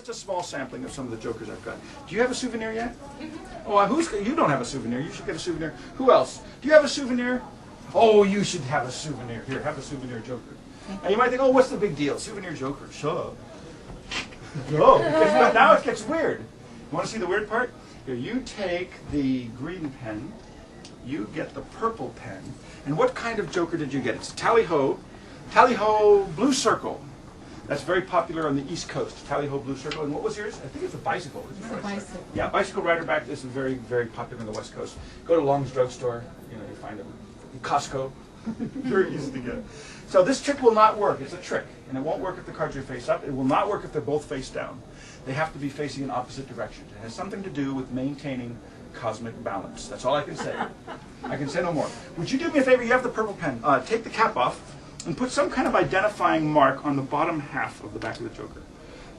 just a small sampling of some of the jokers I've got. Do you have a souvenir yet? Oh, you don't have a souvenir. You should get a souvenir. Who else? Do you have a souvenir? Oh, you should have a souvenir. Here, have a souvenir joker. And you might think, oh, what's the big deal? Souvenir joker, sure. No, now it gets weird. You want to see the weird part? Here, you take the green pen, you get the purple pen, and what kind of joker did you get? It's a tally-ho blue circle. That's very popular on the East Coast, tally-ho blue circle. And what was yours? I think it's a bicycle. It's a bicycle. Yeah, bicycle rider back. This is very, very popular on the West Coast. Go to Long's drugstore, you find them. Costco, very easy to get. So this trick will not work. It's a trick, and it won't work if the cards are face up. It will not work if they're both face down. They have to be facing in opposite directions. It has something to do with maintaining cosmic balance. That's all I can say. I can say no more. Would you do me a favor? You have the purple pen. Take the cap off and put some kind of identifying mark on the bottom half of the back of the joker.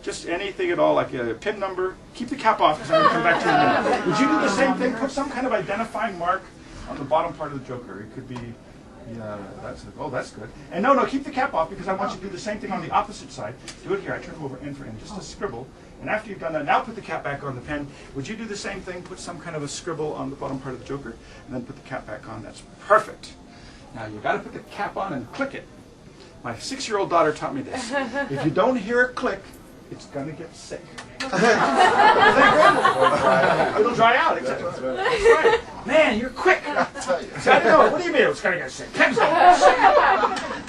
Just anything at all, like a pin number. Keep the cap off because I'm going to come back to you in a minute. Would you do the same thing? Put some kind of identifying mark on the bottom part of the joker. It could be, that's good. And no, keep the cap off because I want you to do the same thing on the opposite side. Do it here. I turn it over end for end, just a scribble. And after you've done that, now put the cap back on the pen. Would you do the same thing? Put some kind of a scribble on the bottom part of the joker, and then put the cap back on. That's perfect. Now you've got to put the cap on and click it. My 6-year-old daughter taught me this. If you don't hear it click, it's going to get sick. It'll dry out, exactly. That's right. Man, you're quick. See, I don't know. What do you mean it's going to get sick? Pens don't get sick.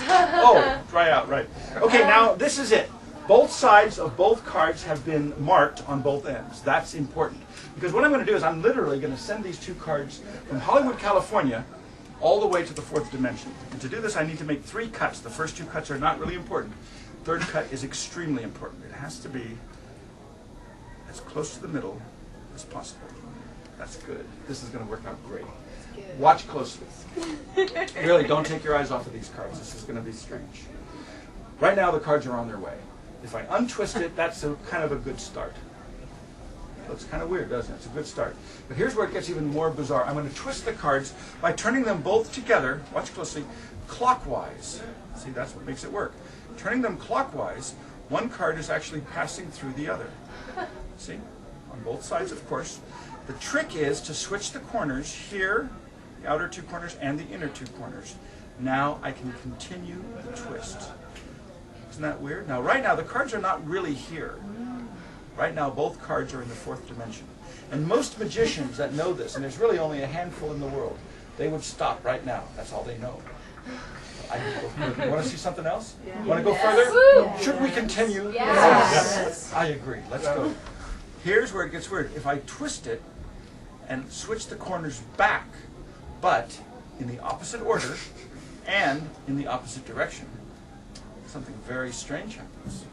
Oh, dry out, right. Okay, now this is it. Both sides of both cards have been marked on both ends. That's important. Because what I'm going to do is I'm literally going to send these two cards from Hollywood, California, all the way to the 4th dimension. And to do this, I need to make 3 cuts. The first 2 cuts are not really important. Third cut is extremely important. It has to be as close to the middle as possible. That's good. This is going to work out great. Watch closely. Really, don't take your eyes off of these cards. This is going to be strange. Right now, the cards are on their way. If I untwist it, that's kind of a good start. It looks kind of weird, doesn't it? It's a good start. But here's where it gets even more bizarre. I'm going to twist the cards by turning them both together, watch closely, clockwise. See, that's what makes it work. Turning them clockwise, one card is actually passing through the other. See? On both sides, of course. The trick is to switch the corners here, the outer 2 corners, and the inner 2 corners. Now I can continue the twist. Isn't that weird? Now, right now, the cards are not really here. Right now, both cards are in the 4th dimension. And most magicians that know this, and there's really only a handful in the world, they would stop right now. That's all they know. You want to see something else? Yeah. Want to go further? Yes. Should we continue? Yes. I agree. Let's go. Here's where it gets weird. If I twist it and switch the corners back, but in the opposite order and in the opposite direction, something very strange happens.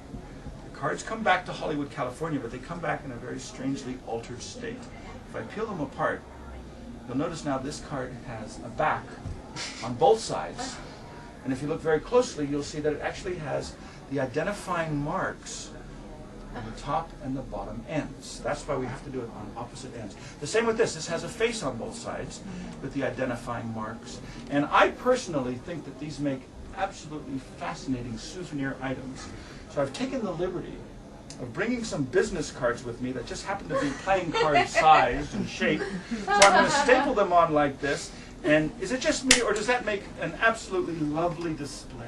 The cards come back to Hollywood, California, but they come back in a very strangely altered state. If I peel them apart, you'll notice now this card has a back on both sides. And if you look very closely, you'll see that it actually has the identifying marks on the top and the bottom ends. That's why we have to do it on opposite ends. The same with this. This has a face on both sides with the identifying marks. And I personally think that these make absolutely fascinating souvenir items. So I've taken the liberty of bringing some business cards with me that just happen to be playing card sized and shaped. So I'm going to staple them on like this. And is it just me, or does that make an absolutely lovely display?